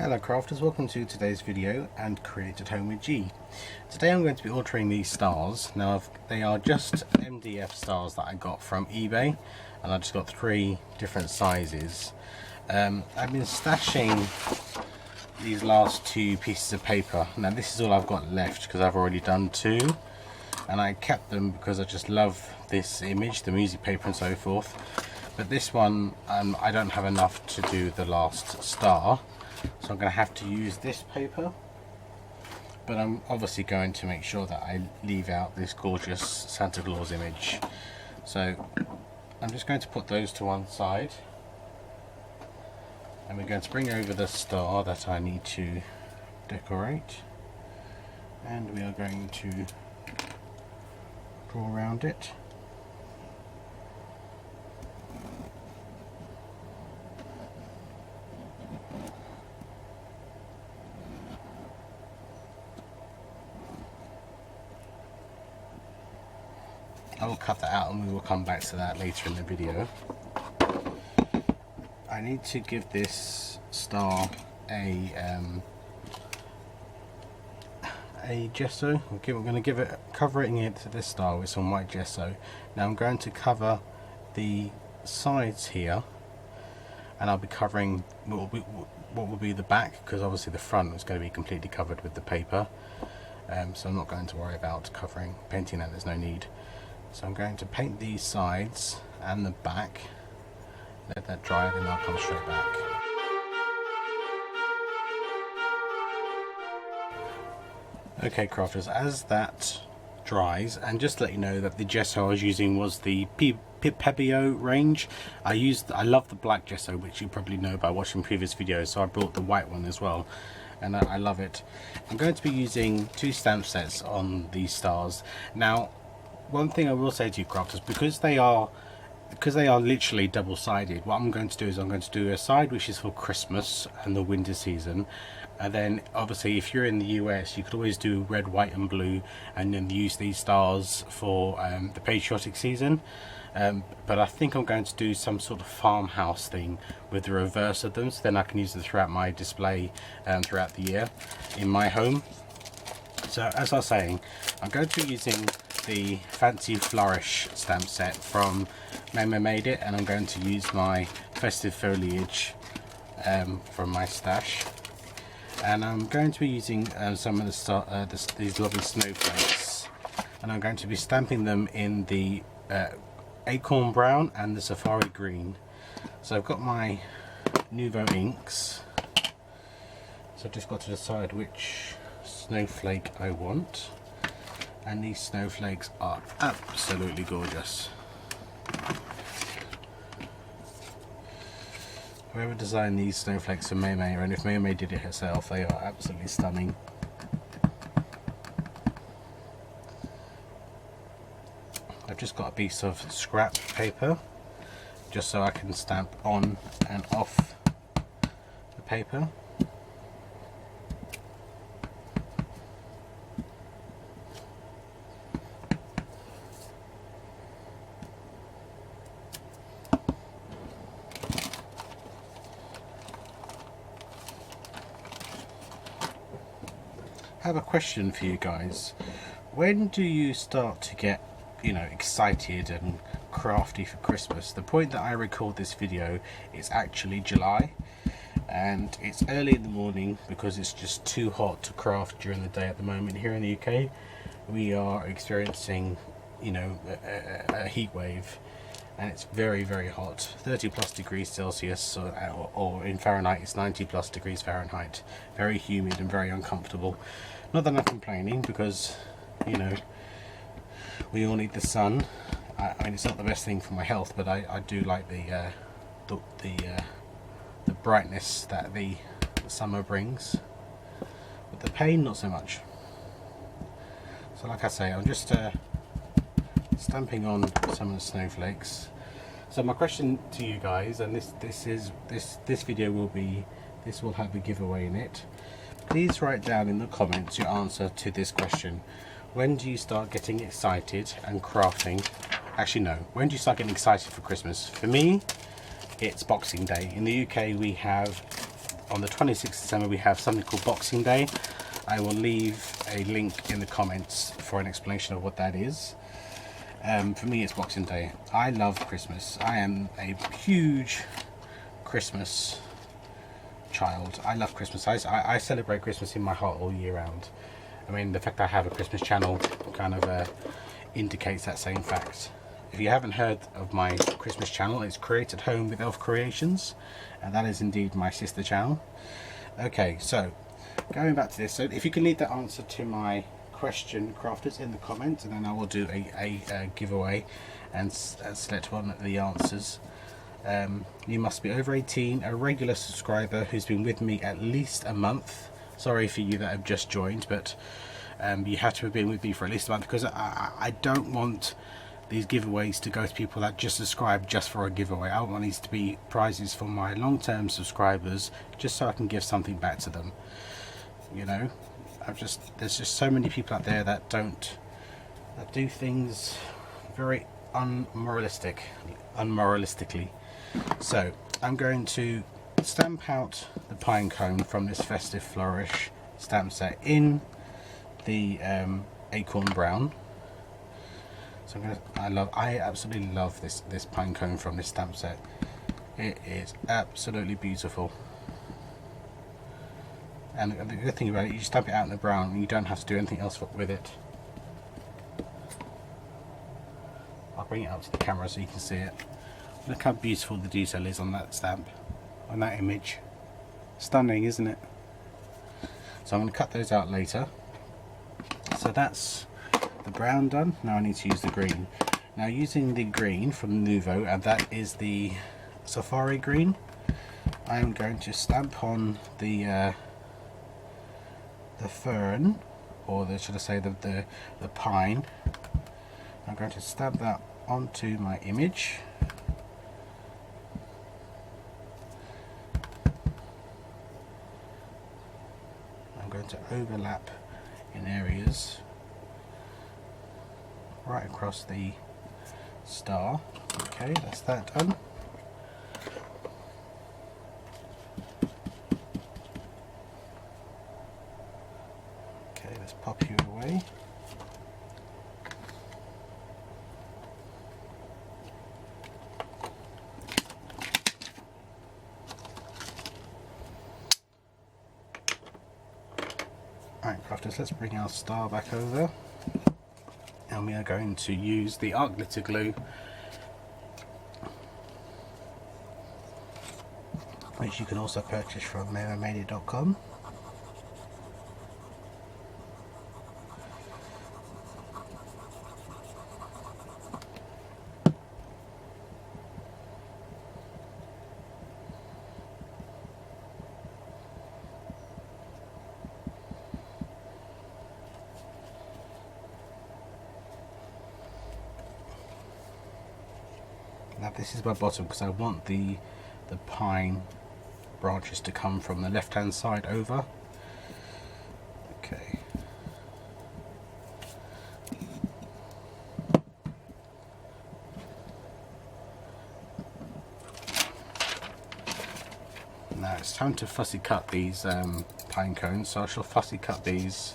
Hello crafters, welcome to today's video and Create at Home with G. Today I'm going to be altering these stars. Now they are just MDF stars that I got from eBay, and I just got 3 different sizes. I've been stashing these last 2 pieces of paper. Now this is all I've got left because I've already done 2, and I kept them because I just love this image, the music paper and so forth. But this one I don't have enough to do the last star, so I'm going to have to use this paper, but I'm obviously going to make sure that I leave out this gorgeous Santa Claus image. So I'm just going to put those to one side, and we're going to bring over the star that I need to decorate, and we are going to draw around it. I will cut that out and we will come back to that later in the video. I need to give this star a gesso. We're going to cover it into this star with some white gesso. Now I'm going to cover the sides here, and I'll be covering what will be the back, because obviously the front is going to be completely covered with the paper. So I'm not going to worry about painting that, there's no need. So I'm going to paint these sides and the back, let that dry, then I'll come straight back. Okay crafters, as that dries, and just to let you know that the gesso I was using was the Pebeo range. I love the black gesso, which you probably know by watching previous videos, so I brought the white one as well, and I love it. I'm going to be using 2 stamp sets on these stars. Now one thing I will say to you crafters, because they are literally double-sided, what I'm going to do is I'm going to do a side which is for Christmas and the winter season, and then obviously if you're in the US you could always do red, white and blue, and then use these stars for the patriotic season. But I think I'm going to do some sort of farmhouse thing with the reverse of them, so then I can use them throughout my display throughout the year in my home. So as I was saying, I'm going to be using the Fancy Flourish stamp set from Memo Made It, and I'm going to use my festive foliage from my stash, and I'm going to be using some of these lovely snowflakes, and I'm going to be stamping them in the acorn brown and the safari green. So I've got my Nuvo inks, so I've just got to decide which snowflake I want, and these snowflakes are absolutely gorgeous. Whoever designed these snowflakes for Mei, and if Mei did it herself, they are absolutely stunning. I've just got a piece of scrap paper just so I can stamp on and off the paper. I have a question for you guys. When do you start to get, excited and crafty for Christmas? The point that I record this video is actually July, and it's early in the morning because it's just too hot to craft during the day at the moment. Here in the UK we are experiencing a heat wave, and it's very, very hot, 30+ degrees Celsius, or in Fahrenheit it's 90+ degrees Fahrenheit. Very humid and very uncomfortable. Not that I'm complaining, because we all need the sun. I mean, it's not the best thing for my health, but I do like the brightness that the summer brings, but the pain not so much. So like I say, I'm just stamping on some of the snowflakes. So my question to you guys, and this video will have a giveaway in it. Please write down in the comments your answer to this question. When do you start getting excited and crafting? Actually no, when do you start getting excited for Christmas? For me, it's Boxing Day. In the UK we have on the 26th of December we have something called Boxing Day. I will leave a link in the comments for an explanation of what that is. For me it's Boxing Day. I love Christmas. I am a huge Christmas child. I love Christmas. I celebrate Christmas in my heart all year round. I mean, the fact that I have a Christmas channel kind of indicates that same fact. If you haven't heard of my Christmas channel, it's Create at Home with Elf Creations, and that is indeed my sister channel. Okay, so going back to this, so if you can leave the answer to my question, crafters, in the comments, and then I will do a giveaway and select one of the answers. You must be over 18, a regular subscriber who's been with me at least a month. Sorry for you that have just joined, but you have to have been with me for at least a month, because I don't want these giveaways to go to people that just subscribe just for a giveaway. I want these to be prizes for my long-term subscribers, just so I can give something back to them. You know, there's just so many people out there that do things very unmoralistically. So I'm going to stamp out the pine cone from this Festive Flourish stamp set in the acorn brown. So I absolutely love this pine cone from this stamp set. It is absolutely beautiful. And the good thing about it, you stamp it out in the brown and you don't have to do anything else with it. I'll bring it up to the camera so you can see it. Look how beautiful the detail is on that stamp, on that image. Stunning, isn't it? So I'm going to cut those out later. So that's the brown done. Now I need to use the green. Now, using the green from Nuvo, and that is the Safari green, I'm going to stamp on the fern, or should I say the pine. I'm going to stamp that onto my image. I'm going to overlap in areas right across the star. Okay, that's that done. Okay, let's pop you away. Alright, crafters, let's bring our star back over. And we are going to use the art glitter glue, which you can also purchase from meromania.com. Now this is my bottom because I want the pine branches to come from the left hand side over. Okay. Now it's time to fussy cut these pine cones, so I shall fussy cut these,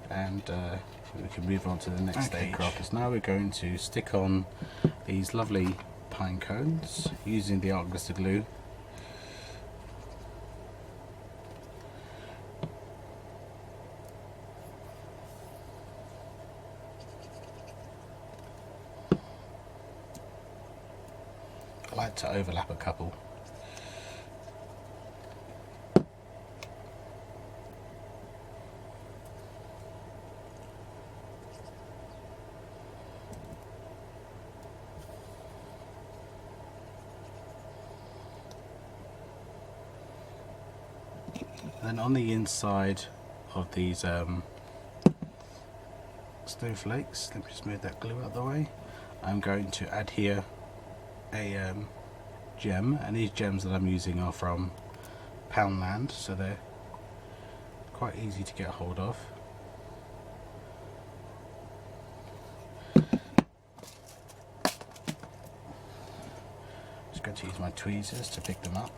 and we can move on to the next stage. Crafters, now we're going to stick on these lovely pine cones using the art glitter glue. I like to overlap a couple. Then on the inside of these snowflakes, let me just move that glue out of the way, I'm going to add here a gem, and these gems that I'm using are from Poundland, so they're quite easy to get a hold of. Just going to use my tweezers to pick them up.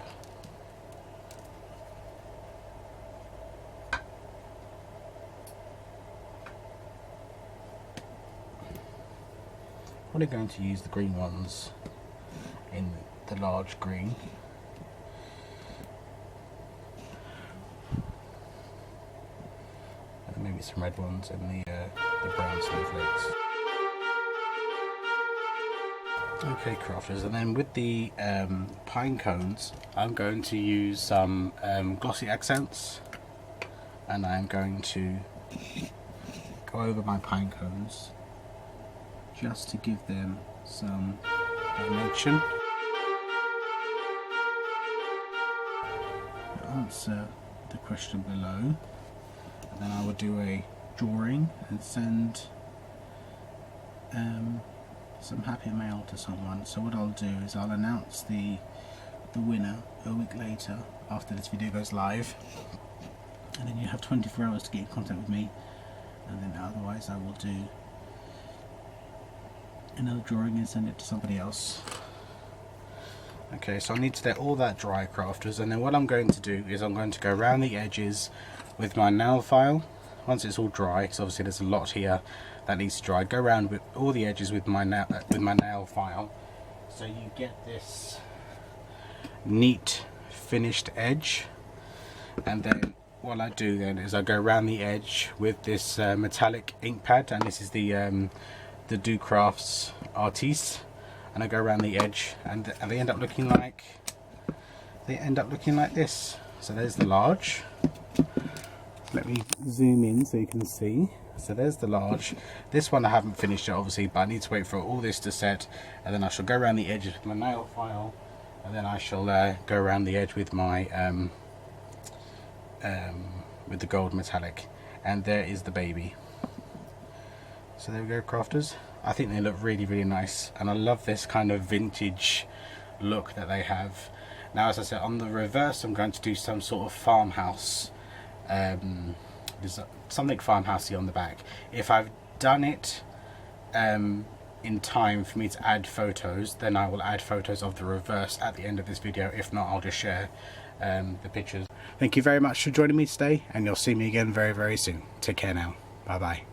I'm going to use the green ones in the large green. And maybe some red ones in the brown snowflakes. Okay, crafters, and then with the pine cones, I'm going to use some glossy accents, and I'm going to go over my pine cones just to give them some dimension. Answer the question below, and then I will do a drawing and send some happy mail to someone. So what I'll do is I'll announce the winner a week later after this video goes live, and then you have 24 hours to get in contact with me, and then otherwise I will do another drawing and send it to somebody else. Okay, so I need to let all that dry, crafters, and then what I'm going to do is I'm going to go around the edges with my nail file once it's all dry, because obviously there's a lot here that needs to dry. Go around with all the edges with my nail file, so you get this neat finished edge. And then what I do then is I go around the edge with this metallic ink pad, and this is the Do Crafts Artiste, and I go around the edge, and they end up looking like this. So there's the large. Let me zoom in so you can see. So there's the large. This one I haven't finished yet, obviously, but I need to wait for all this to set, and then I shall go around the edges with my nail file, and then I shall go around the edge with my with the gold metallic, and there is the baby. So there we go, crafters. I think they look really, really nice, and I love this kind of vintage look that they have. Now, as I said, on the reverse I'm going to do some sort of farmhouse, there's something farmhousey on the back. If I've done it in time for me to add photos, then I will add photos of the reverse at the end of this video. If not, I'll just share the pictures. Thank you very much for joining me today, and you'll see me again very, very soon. Take care now. Bye bye.